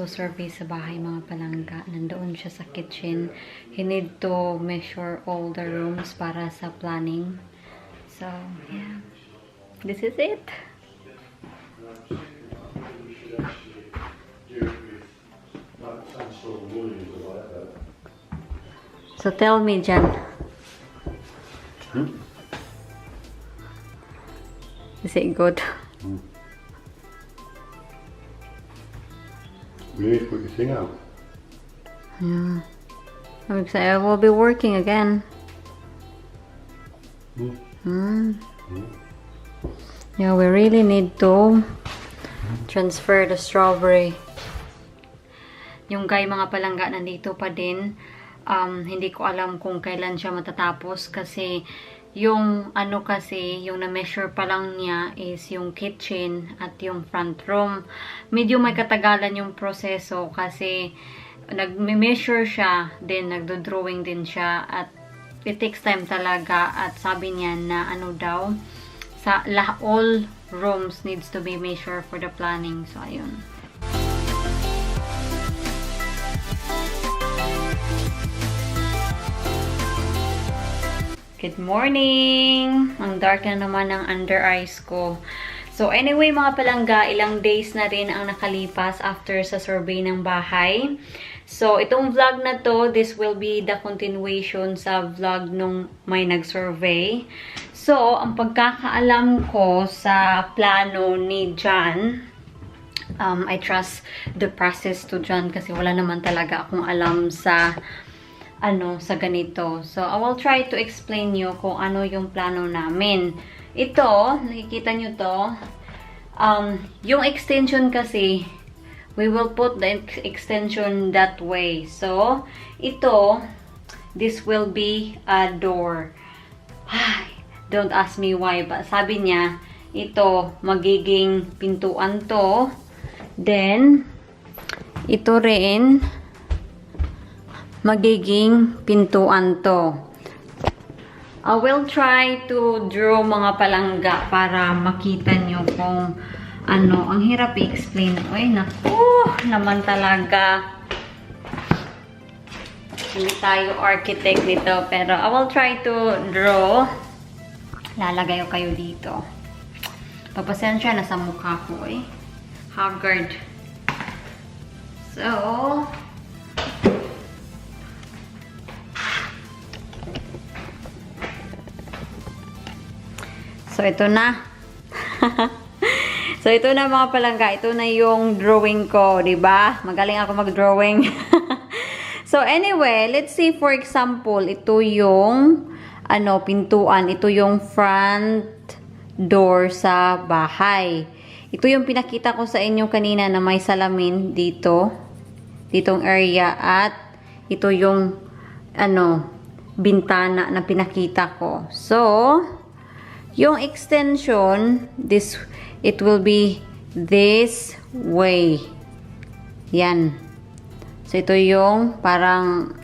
magsusurvey sa bahay mga palangga. Nandoon siya sa kitchen. He need to measure all the rooms para sa planning. So, yeah. This is it. So tell me, Jan. Is it good? You need to put your thing out. Yeah. I'm excited. I will be working again. Yeah, we really need to transfer the strawberry. Yung guy mga palangga nandito pa din. Hindi ko alam kung kailan siya matatapos kasi yung yung na-measure pa lang niya is yung kitchen at yung front room. Medyo may katagalan yung proseso kasi nag-measure siya, then nagdo-drawing din siya at it takes time talaga at sabi niya na daw sa all rooms needs to be measured for the planning. So ayun. Good morning! Ang dark na naman ng under eyes ko. So anyway mga palangga, ilang days na rin ang nakalipas after sa survey ng bahay. So itong vlog na to, this will be the continuation sa vlog nung may nag-survey. So ang pagkakaalam ko sa plano ni John, I trust the process to John kasi wala naman talaga akong alam sa sa ganito. So, I will try to explain you kung ano yung plano namin. Ito, nakikita nyo to, yung extension kasi, we will put the extension that way. So, ito, this will be a door. Don't ask me why, but sabi niya, ito, magiging pintuan to. Then, ito rin, magiging pintuan to. I will try to draw mga palangga para makita nyo kung ang hirap i-explain. Uy, naku, naman talaga. Hindi tayo architect nito, pero I will try to draw. Lalagay ko kayo dito. Papasensya na sa mukha ko eh. Haggard. So, ito na. So, ito na mga palangga. Ito na yung drawing ko, diba? Magaling ako mag-drawing. So, anyway, let's see for example, ito yung pintuan. Ito yung front door sa bahay. Ito yung pinakita ko sa inyo kanina na may salamin dito. Ditong area. At ito yung bintana na pinakita ko. So, yung extension, it will be this way. Yan. So, ito yung parang,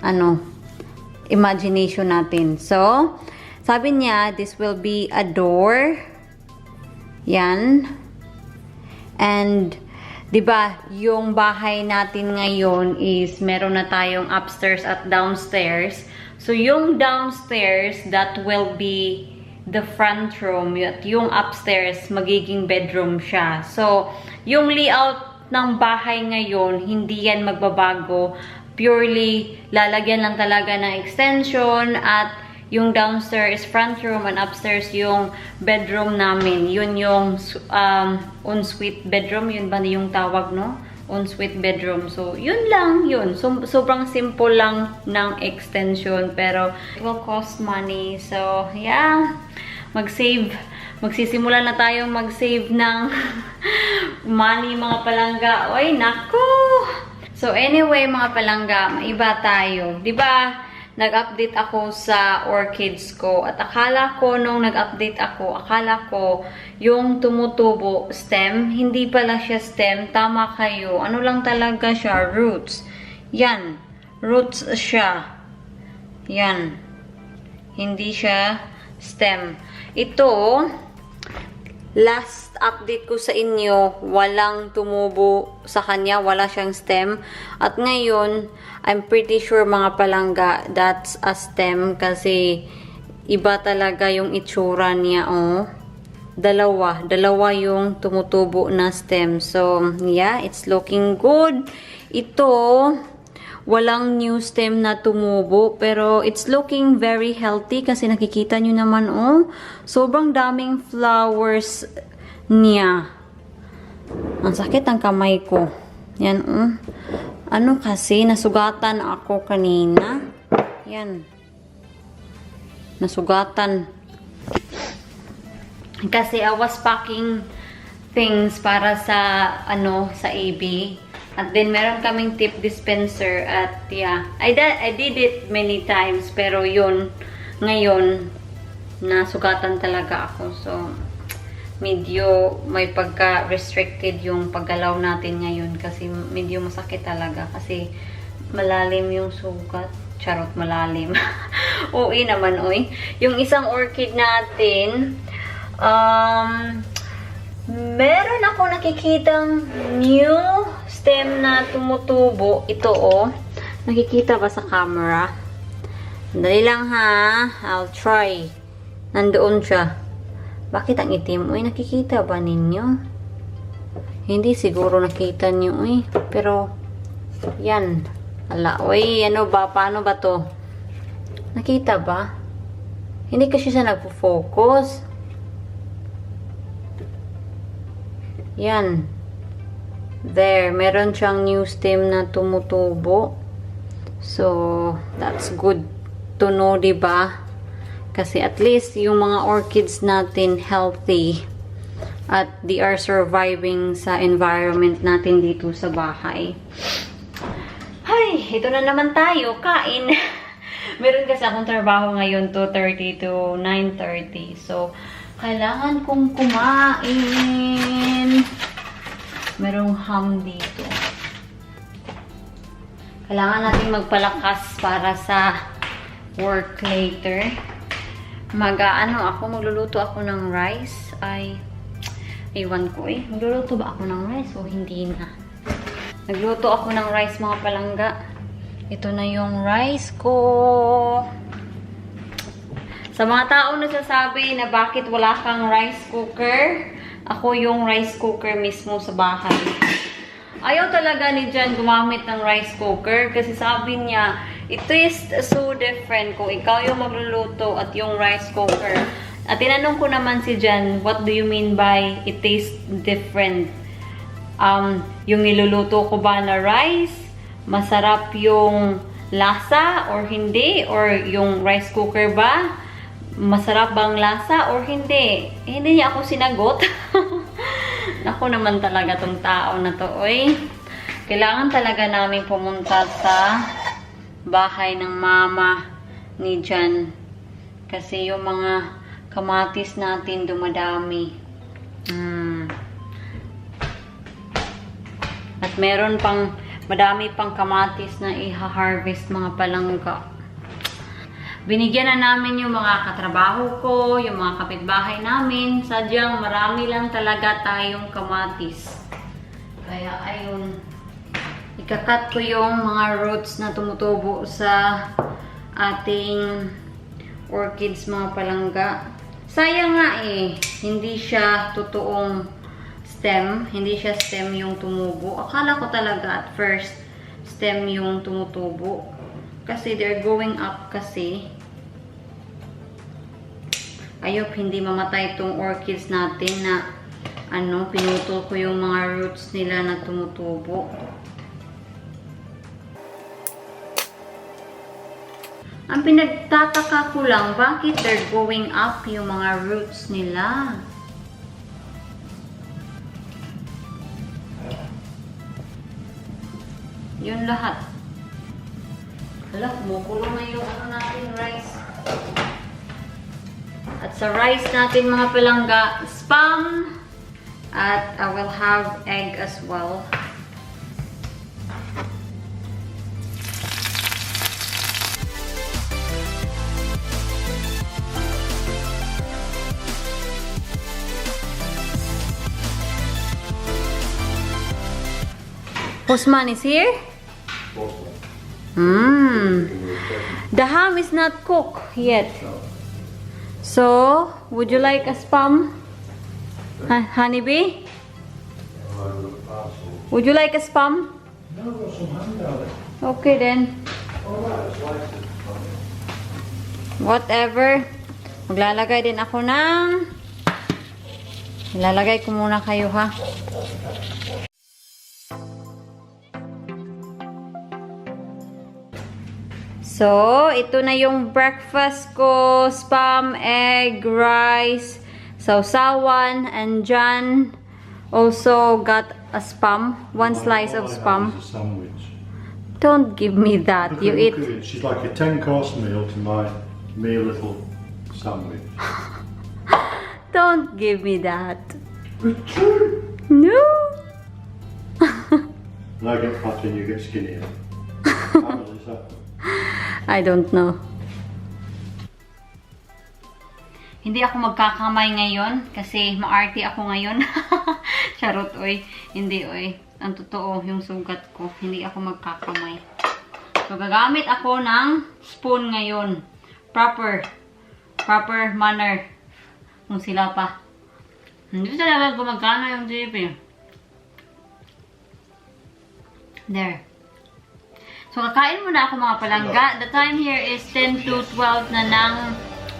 imagination natin. So, sabi niya, this will be a door. Yan. And, diba, yung bahay natin ngayon is meron na tayong upstairs at downstairs. So, yung downstairs, that will be the front room, at yung upstairs, magiging bedroom siya. So, yung layout ng bahay ngayon, hindi yan magbabago. Purely, lalagyan lang talaga ng extension at yung downstairs front room and upstairs yung bedroom namin. Yun yung ensuite bedroom. Yun ba yung tawag, no? Ensuite bedroom. So, yun lang yun. So, sobrang simple lang ng extension. Pero, it will cost money. So, yeah. Mag-save. Magsisimula na tayong mag-save ng money, mga palangga. Oy, naku! So, anyway, mga palangga, maiba tayo. Diba, nag-update ako sa orchids ko. At akala ko, nung nag-update ako, akala ko, yung tumutubo, stem, hindi pala siya stem. Tama kayo. Ano lang talaga siya? Roots. Yan. Roots siya. Yan. Hindi siya stem. Ito, last update ko sa inyo, walang tumubo sa kanya, wala siyang stem. At ngayon, I'm pretty sure mga palangga, that's a stem kasi iba talaga yung itsura niya, oh. Dalawa yung tumutubo na stem. So, yeah, it's looking good. Ito, walang new stem na tumubo, pero it's looking very healthy kasi nakikita nyo naman, oh, sobrang daming flowers niya. Ang sakit ang kamay ko. Yan, oh. Ano kasi, nasugatan ako kanina. Yan. Nasugatan. Kasi I was packing things para sa, sa AB. At then, meron kaming tip dispenser at yeah, I did it many times pero yun, ngayon, nasugatan talaga ako. So, medyo may pagka-restricted yung paggalaw natin ngayon kasi medyo masakit talaga kasi malalim yung sugat. Charot, malalim. Uy naman, uy. Yung isang orchid natin, meron ako nakikitang new stem na tumutubo. Ito, oh. Nakikita ba sa camera? Dali lang, ha. I'll try. Nandoon siya. Bakit ang itim? Uy, nakikita ba ninyo? Hindi siguro nakita niyo, uy. Pero, yan. Ala, uy, ano ba? Paano ba to? Nakita ba? Hindi kasi siya nagpo-focus. Yan. There, meron siyang new stem na tumutubo. So, that's good to know, diba? Kasi at least yung mga orchids natin healthy at they are surviving sa environment natin dito sa bahay. Ay, ito na naman tayo, kain. Meron kasi akong trabaho ngayon 2:30 to 9:30. So, kailangan kong kumain. Merong ham dito. Kailangan natin magpalakas para sa work later. Magluluto ako ng rice. Iwan ko eh. Magluluto ba ako ng rice o hindi na? Nagluto ako ng rice, mga palangga. Ito na yung rice ko. Sa mga taong nagsasabi na bakit wala kang rice cooker, ako yung rice cooker mismo sa bahay. Ayaw talaga ni Jan gumamit ng rice cooker kasi sabi niya, it tastes so different kung ikaw yung magluluto at yung rice cooker. At tinanong ko naman si Jan, what do you mean by it tastes different? Yung niluluto ko ba na rice, masarap yung lasa or hindi? Or yung rice cooker ba? Masarap bang lasa or hindi? Hindi niya ako sinagot. Ako naman talaga tong tao na to, oy. Kailangan talaga namin pumunta sa bahay ng mama ni Jan. Kasi yung mga kamatis natin dumadami. At meron pang, madami pang kamatis na i-harvest, mga palangga. Binigyan na namin yung mga katrabaho ko, yung mga kapitbahay namin. Sadyang marami lang talaga tayong kamatis. Kaya ayun, ikakat ko yung mga roots na tumutubo sa ating orchids, mga palangga. Sayang nga eh, hindi siya totoong stem. Hindi siya stem yung tumubo. Akala ko talaga at first stem yung tumutubo. Kasi they're going up kasi. Ayop, hindi mamatay itong orchids natin na pinutol ko yung mga roots nila na tumutubo. Ang pinagtataka ko lang, bakit they're going up yung mga roots nila? Yun lahat. Hala, kumukulo na yung natin, rice. At sa rice natin, mga palangga, spam. At I will have egg as well. Postman is here? Hmm. The ham is not cooked yet. So, would you like a spam? Honeybee? Would you like a spam? No, I've got some ham down there. Okay then. Whatever. Maglalagay din ako ng... Ilalagay ko muna kayo ha. So, ito na yung breakfast ko. Spam, egg, rice, sausawan, and John also got a spam. One slice of spam. A sandwich. Don't give me that. You eat. She's like a 10-course meal to my mere little sandwich. Don't give me that. But true. No. And I get fatter and you get skinnier. How does this happen? I don't know. Hindi ako magkakamay ngayon kasi maarte ako ngayon. Charot, oy. Hindi, oy. Ang totoo, yung sugat ko. Hindi ako magkakamay. So, gagamit ako ng spoon ngayon. Proper manner. Kung sila pa. Hindi talaga gumagana yung jeep eh. There. So, kakain muna ako mga palangga. The time here is 10 to 12 na ng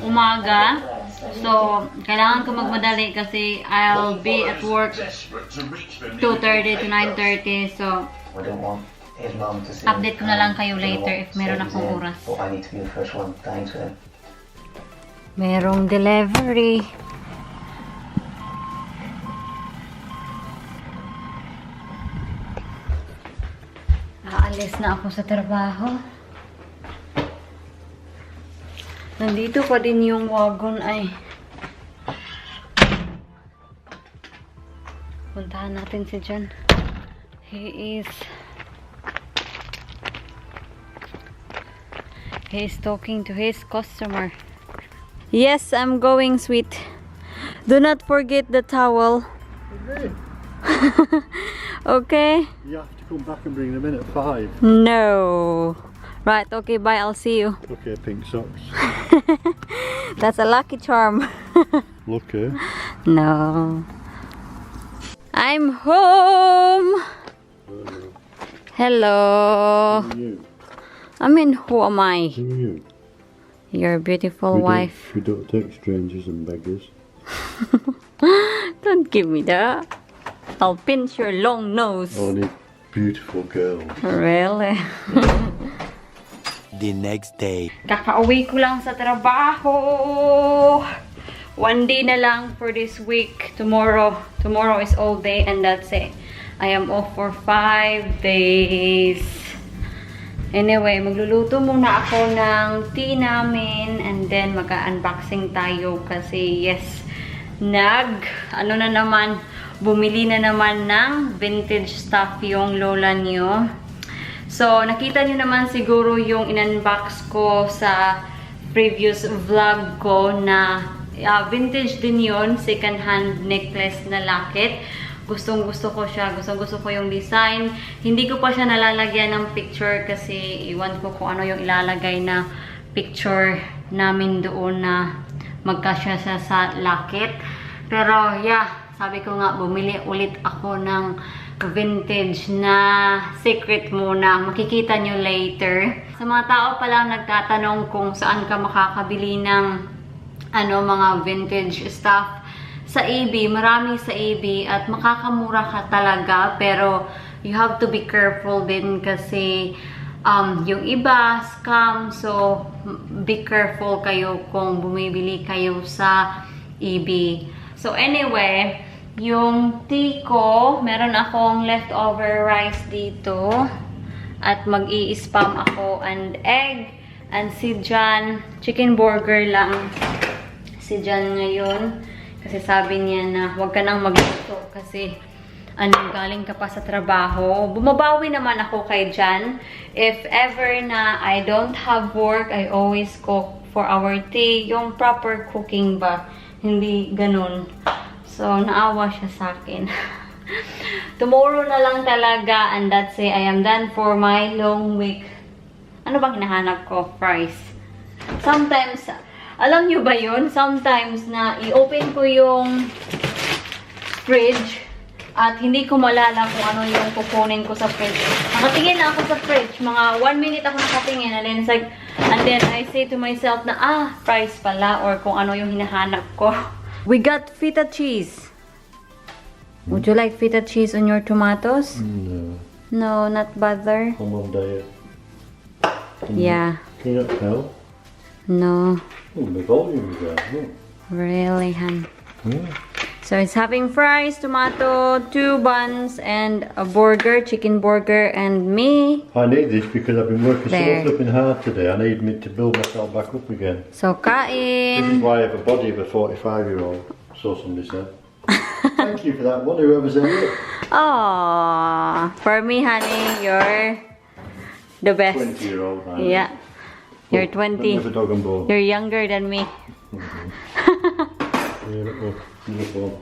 umaga. So, kailangan ko magmadali kasi I'll be at work 2:30 to 9:30. So, update ko na lang kayo later if meron akong oras. Merong delivery. Aalis na ako sa trabaho. Nandito pa din yung wagon ay. Puntahan natin si John. He is talking to his customer. Yes, I'm going, sweet. Do not forget the towel. Okay? You have to come back and bring them in at 5. No. Right, okay, bye. I'll see you. Okay, pink socks. That's a lucky charm. Lucky. No. I'm home. Hello. Who are you? I mean, who am I? Who are you? Your beautiful wife. We don't take strangers and beggars. Don't give me that. I'll pinch your long nose. Only beautiful girls. Really? The next day. Kakauwi ko lang sa trabaho. One day na lang for this week. Tomorrow is all day and that's it. I am off for 5 days. Anyway, magluluto muna ako ng tea namin and then mag-unboxing tayo kasi yes, bumili na naman ng vintage stuff yung lola niyo. So, nakita niyo naman siguro yung in-unbox ko sa previous vlog ko na vintage din yun, second hand necklace na locket. Gustong-gusto ko siya. Gustong-gusto ko yung design. Hindi ko pa siya nalalagyan ng picture kasi iwan ko kung ano yung ilalagay na picture namin doon na magkasya siya sa locket. Pero, yeah. Sabi ko nga, bumili ulit ako ng vintage na secret muna. Makikita nyo later. Sa mga tao palang nagtatanong kung saan ka makakabili ng mga vintage stuff. Sa eBay, marami sa eBay at makakamura ka talaga. Pero you have to be careful din kasi yung iba, scam. So, be careful kayo kung bumibili kayo sa eBay. So, anyway, yung tea ko, meron akong leftover rice dito. At mag-i-spam ako and egg. And si John, chicken burger lang. Si John ngayon. Kasi sabi niya na huwag ka nang magluto kasi galing ka pa sa trabaho. Bumabawi naman ako kay John. If ever na I don't have work, I always cook for our tea. Yung proper cooking ba? Hindi ganun. So, naawa siya sa akin. Tomorrow na lang talaga, and that's it. I am done for my long week. Ano bang hinahanap ko? Fries. Sometimes, alam nyo ba yun? Sometimes na i-open ko yung fridge at hindi ko malala kung ano yung kukunin ko sa fridge. Nakatingin na ako sa fridge. Mga 1 minute ako nakatingin. And then I say to myself na, fries pala, or kung ano yung hinahanap ko. We got feta cheese. Would you like feta cheese on your tomatoes? No. No, not butter. I'm on diet. Yeah. Can you not tell? No. Oh, the volume is there. Oh. Really, hun. Yeah. So it's having fries, tomato, 2 buns, and a burger, chicken burger, and me. I need this because I've been working There. so flipping hard today. I need me to build myself back up again. So This is kain. why I have a body of a 45-year-old. So somebody said. Thank you for that one, whoever's in it. Aww. For me, honey, you're the best. 20-year-old. right? Yeah. You're With 20. a dog and bone. You're younger than me. Yeah, look, uniform.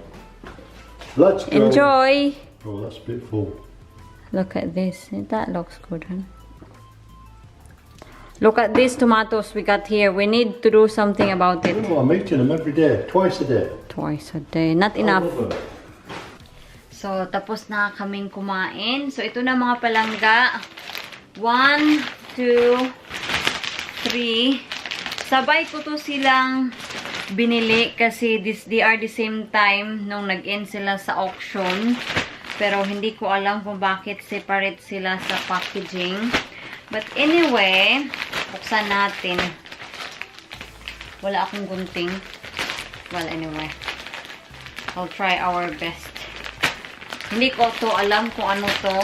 Let's go. Enjoy. Oh, that's a bit full. Look at this. That looks good, huh? Look at these tomatoes we got here. We need to do something about it. Oh, I'm eating them every day, twice a day. Twice a day. Not I enough. love them. So, tapos na kaming kumain. So, ito na mga palangga. 1, 2, 3. Sabay ko to silang binili kasi they are the same time nung nag-end sila sa auction. Pero hindi ko alam kung bakit separate sila sa packaging. But anyway, buksan natin. Wala akong gunting. Well, anyway. I'll try our best. Hindi ko to alam kung ano to.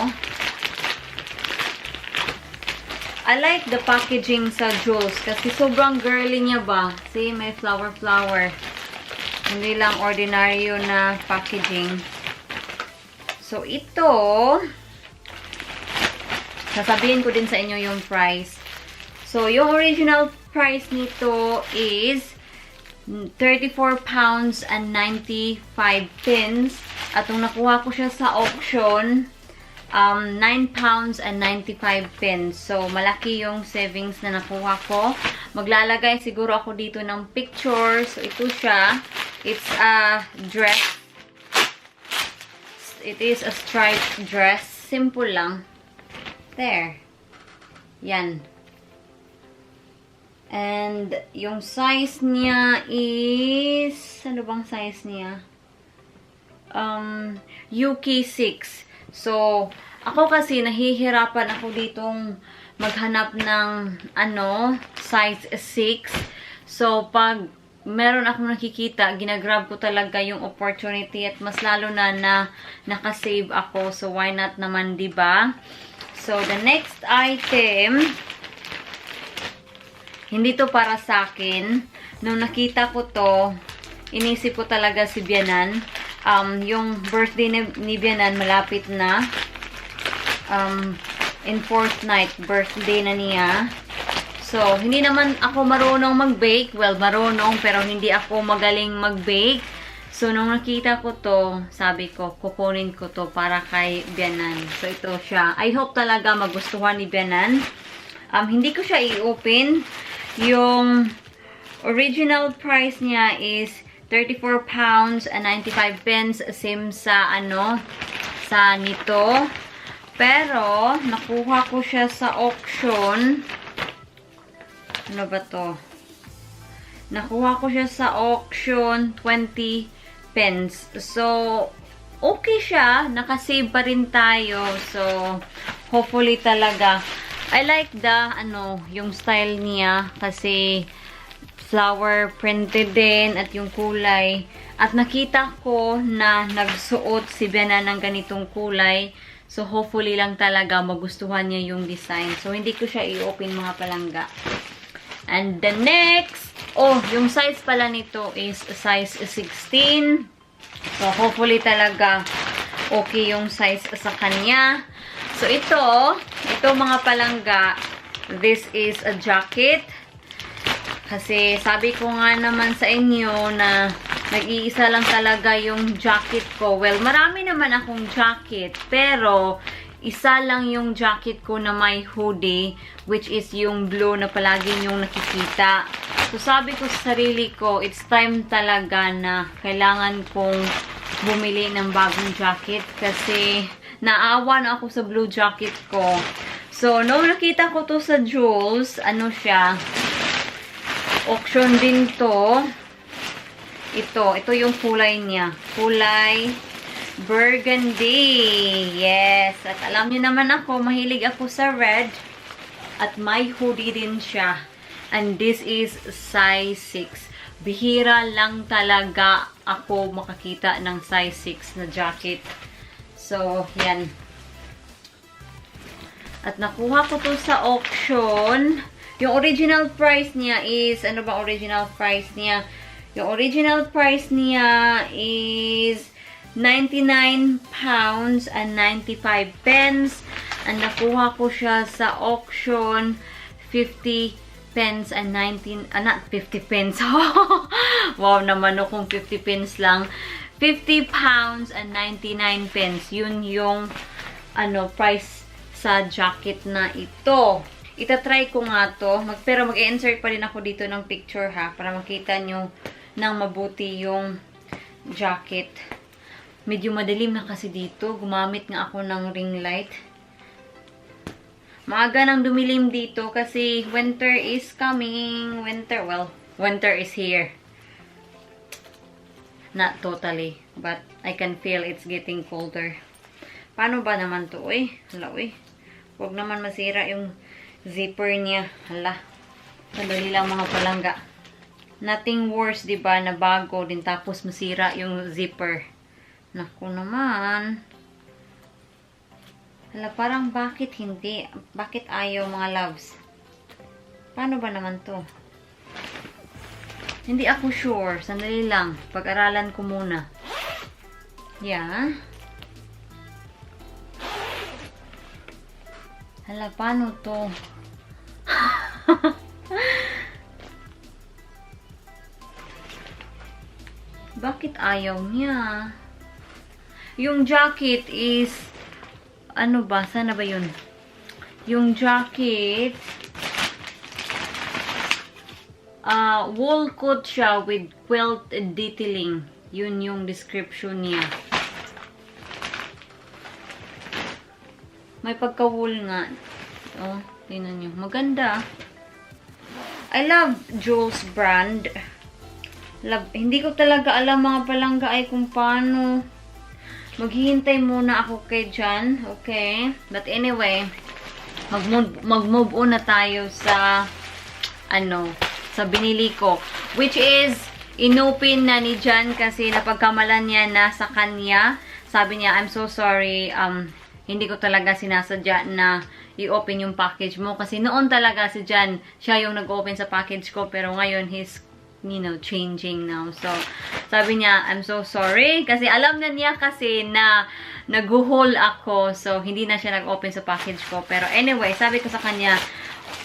I like the packaging sa Jules kasi sobrang girly niya ba. See, may flower. Hindi lang ordinaryo na packaging. So, ito, sasabihin ko din sa inyo yung price. So, yung original price nito is 34 pounds and 95 pence. At nung nakuha ko siya sa auction, 9 pounds and 95 pence. So, malaki yung savings na nakuha ko. Maglalagay siguro ako dito ng picture. So, ito siya. It's a dress. It is a striped dress. Simple lang. There. Yan. And, yung size niya is... Ano bang size niya? UK 6. So, ako kasi nahihirapan ako ditong maghanap ng size 6. So, pag meron akong nakikita, ginagrab ko talaga yung opportunity at mas lalo na nakasave ako. So, why not naman, diba? So, the next item, hindi to para sa akin. Nung nakita ko to, inisip ko talaga si Biyenan. Yung birthday ni Biyenan malapit na. In fortnight, birthday na niya. So, hindi naman ako marunong mag-bake. Well, marunong, pero hindi ako magaling mag-bake. So, nung nakita ko to, sabi ko, kukunin ko to para kay Biyenan. So, ito siya. I hope talaga magustuhan ni Biyenan. Hindi ko siya i-open. Yung original price niya is 34 pounds and 95 pence. Same sa sa nito. Pero, nakuha ko siya sa auction. Ano ba to? Nakuha ko siya sa auction, 20 pence. So, okay siya. Nakasave pa rin tayo. So, hopefully talaga. I like yung style niya. Kasi, flower printed din at yung kulay. At nakita ko na nagsuot si Biyenan ng ganitong kulay. So, hopefully lang talaga magustuhan niya yung design. So, hindi ko siya i-open mga palangga. And the next, yung size pala nito is size 16. So, hopefully talaga okay yung size sa kanya. So, ito mga palangga, this is a jacket. Kasi sabi ko nga naman sa inyo na Nag-iisa lang talaga yung jacket ko. Well, marami naman akong jacket, pero isa lang yung jacket ko na may hoodie, which is yung blue na palagi yung nakikita. So, sabi ko sa sarili ko, it's time talaga na kailangan kong bumili ng bagong jacket kasi naawa na ako sa blue jacket ko. So, nung nakita ko to sa Jules, ano siya, auction din to. Ito yung kulay niya. Kulay burgundy. Yes. At alam niyo naman ako, mahilig ako sa red. At may hoodie din siya. And this is size 6. Bihira lang talaga ako makakita ng size 6 na jacket. So, yan. At nakuha ko to sa auction. Yung original price niya is, ano ba original price niya? Yung original price niya is 99 pounds and 95 pence. And nakuha ko siya sa auction 50 pence and 19, not 50 pence. Wow naman no, kung 50 pence lang. 50 pounds and 99 pence. Yun yung price sa jacket na ito. Itatry ko nga to. Pero mag-insert pa rin ako dito ng picture ha. Para makita nyo ng mabuti yung jacket. Medyo madilim na kasi dito. Gumamit nga ako ng ring light. Maaga nang dumilim dito kasi winter is coming. Winter is here. Not totally. But I can feel it's getting colder. Paano ba naman to? Hala, huwag naman masira yung zipper niya. Hala. Sandali lang mga palangga. Nothing worse, diba, na bago din tapos masira yung zipper. Naku naman. Hala, parang bakit hindi? Bakit ayaw mga loves? Paano ba naman to? Hindi ako sure. Sandali lang. Pag-aralan ko muna. Yeah. Hala, paano to? Bakit ayaw niya? Yung jacket is, ano ba? Sana ba yun? Yung jacket, wool coat siya with quilt detailing. Yun yung description niya. May pagka-wool nga. Oh, tingnan nyo. Maganda. I love Jules brand. Hindi ko talaga alam mga palangga ay kung paano. Maghihintay muna ako kay Jan. Okay? But anyway, mag-move on na tayo sa sa binili ko. Which is, inopen na ni Jan kasi napagkamalan niya na sa kanya. Sabi niya, I'm so sorry. Hindi ko talaga sinasadya na i-open yung package mo. Kasi noon talaga si Jan, siya yung nag-open sa package ko. Pero ngayon, he's changing now. So, sabi niya, I'm so sorry. Kasi alam na niya kasi na nag-haul ako. So, hindi na siya nag-open sa package ko. Pero anyway, sabi ko sa kanya,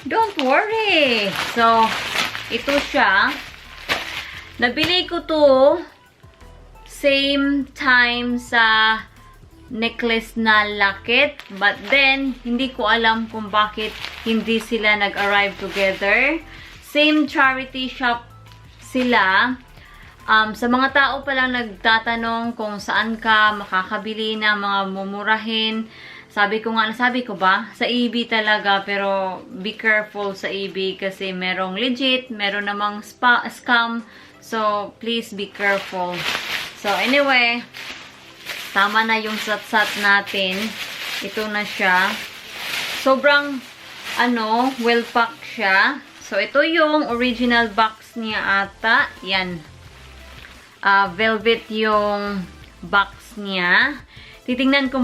don't worry. So, ito siya. Nabili ko to same time sa necklace na locket. But then, hindi ko alam kung bakit hindi sila nag-arrive together. Same charity shop sila. Sa mga tao palang nagtatanong kung saan ka makakabili ng mga mumurahin. Sabi ko ba? Sa eBay talaga. Pero be careful sa eBay kasi merong legit, meron namang scam. So, please be careful. So, anyway, tama na yung sat-sat natin. Ito na siya. Sobrang, well-packed siya. So, ito yung original box niya ata. Yan. Velvet yung box niya. Titingnan ko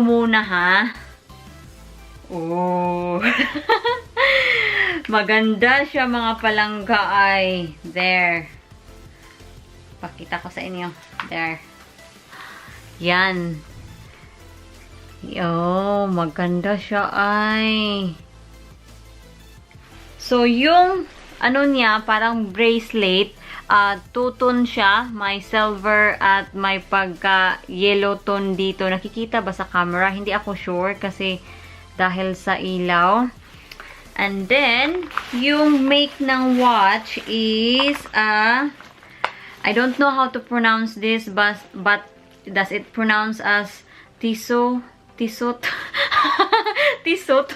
muna ha. Oh. Maganda siya mga palangga ay. There. Pakita ko sa inyo. There. Yan. Oh, maganda siya ay. So, yung, niya, parang bracelet, Two-tone siya. May silver at may pagka-yellow tone dito. Nakikita ba sa camera? Hindi ako sure kasi dahil sa ilaw. And then, yung make ng watch is I don't know how to pronounce this, but does it pronounce as tisot? Tisot.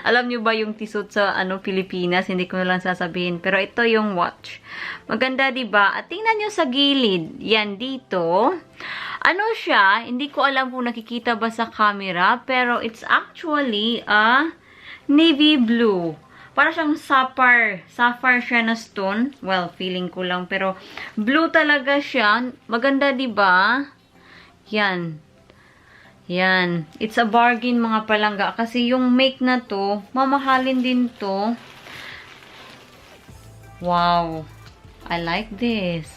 Alam niyo ba yung tisot sa Pilipinas? Hindi ko na lang sasabihin. Pero ito yung watch. Maganda, 'di ba? At tingnan niyo sa gilid. Yan dito. Ano siya? Hindi ko alam kung nakikita ba sa camera, pero it's actually a navy blue. Para siyang sapphire. Sapphire siya na stone. Well, feeling ko lang. Pero, blue talaga siya. Maganda, diba? Yan. Yan. It's a bargain, mga palangga. Kasi yung make na to, mamahalin din to. Wow. I like this.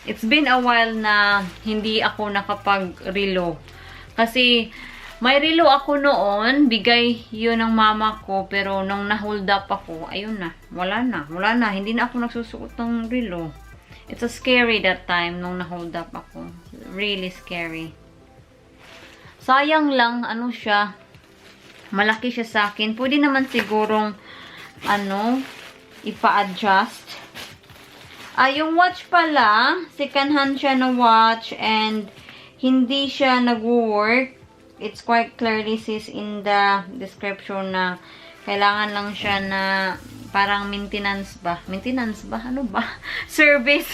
It's been a while na hindi ako nakapag-relo. Kasi, may relo ako noon, bigay yun ng mama ko, pero nung na-hold up ako, ayun na, wala na, hindi na ako nagsusuot ng relo. It's a scary that time nung na-hold up ako. Really scary. Sayang lang, siya, malaki siya sa akin. Pwede naman sigurong, ipa-adjust. Yung watch pala, second hand siya na watch, and hindi siya nag-work. It's quite clearly says in the description na kailangan lang siya na parang maintenance ba? Maintenance ba? Ano ba? Service.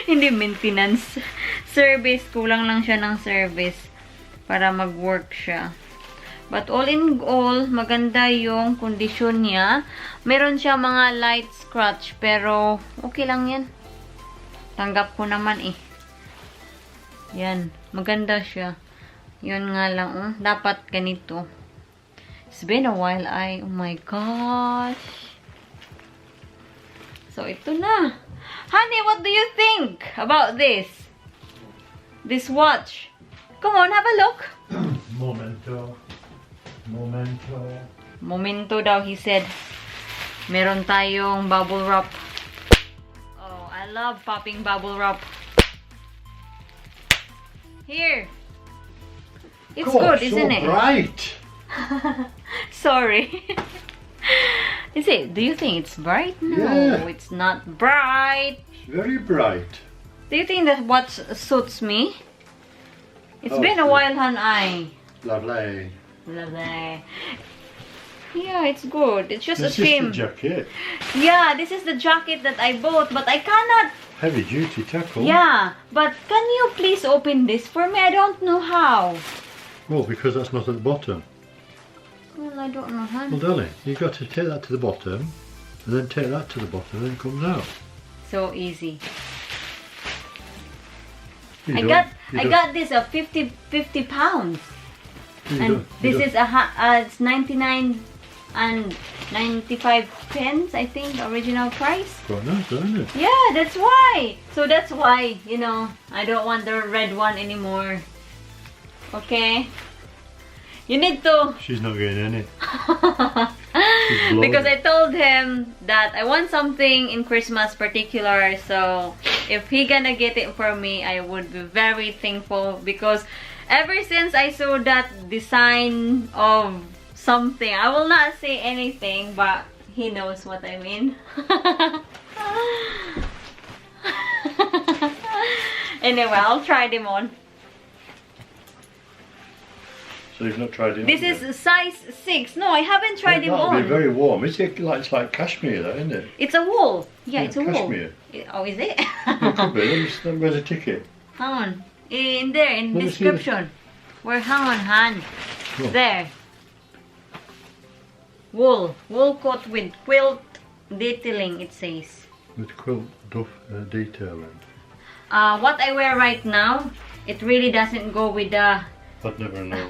Hindi maintenance. Service. Kulang lang siya ng service para mag-work siya. But all in all, maganda yung kondisyon niya. Meron siya mga light scratch, pero okay lang yan. Tanggap ko naman eh. Yan. Maganda siya. Yun nga lang, dapat ganito. It's been a while, oh my gosh. So, ito na. Honey, what do you think about this? This watch? Come on, have a look. Momento. Momento daw, he said. Meron tayong bubble wrap. Oh, I love popping bubble wrap. Here. It's good, isn't it? Bright. Sorry. Is it? Do you think it's bright? No, yeah. It's not bright. It's very bright. Do you think that what suits me? It's been a while, I. Lovely. Lovely. Yeah, it's good. It's just a This is shame. the jacket. Yeah, this is the jacket that I bought, but I cannot. Heavy duty tackle. Yeah, but can you please open this for me? I don't know how. Well, because that's not at the bottom. Well, I don't know how. Well, darling, you've got to take that to the bottom, and then take that to the bottom, and it comes out. So easy. You I got this at 50 pounds. And this is it's 99 and 95 pence, I think, original price. Quite nice, isn't it? Yeah, that's why. So that's why, I don't want the red one anymore. Okay? You need to. She's not getting any. Because I told him that I want something in Christmas particular, so if he gonna get it for me, I would be very thankful, because ever since I saw that design of something, I will not say anything, but he knows what I mean. Anyway, I'll try them on. So you've not tried it This on is yet? size 6. No, I haven't tried them That'll on. be very warm. It's like cashmere, though, isn't it? It's a wool. Yeah, it's a cashmere. wool. Oh, is it? It could be. Let me where's the ticket? Hang on. In there, in Let me see description. Where, hang on, hand. Oh. There. Wool. Wool coat with quilt detailing, it says. With quilt detailing. What I wear right now, it really doesn't go with the I'd never know.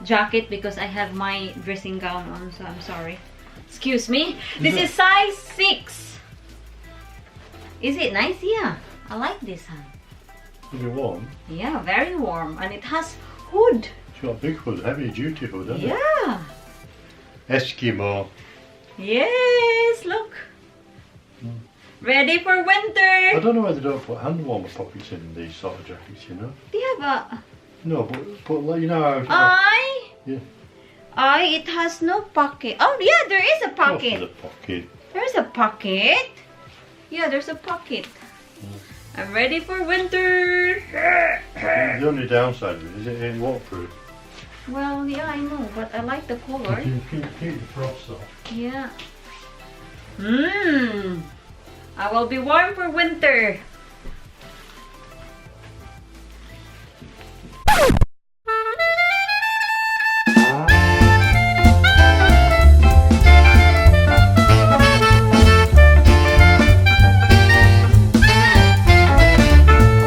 jacket, because I have my dressing gown on, so I'm sorry. Excuse me. This is size 6. Is it nice? Yeah. I like this one. Is it warm? Yeah, very warm. And it has hood. It's got a big hood, heavy duty hood, hasn't it? Yeah. Eskimo. Yes, look. Ready for I winter. don't know why they don't put hand warmer pockets in these sort of jackets, you know? They have a No, but like, you know how... Yeah. It has no pocket. Oh yeah, there is a Of course pocket. there's a pocket. There's a pocket. Yeah, there's a pocket. I'm ready for winter. The only downside of it is it ain't waterproof. Well, yeah, I know, but I like the color. You can keep the frost off. Yeah. I will be warm for winter.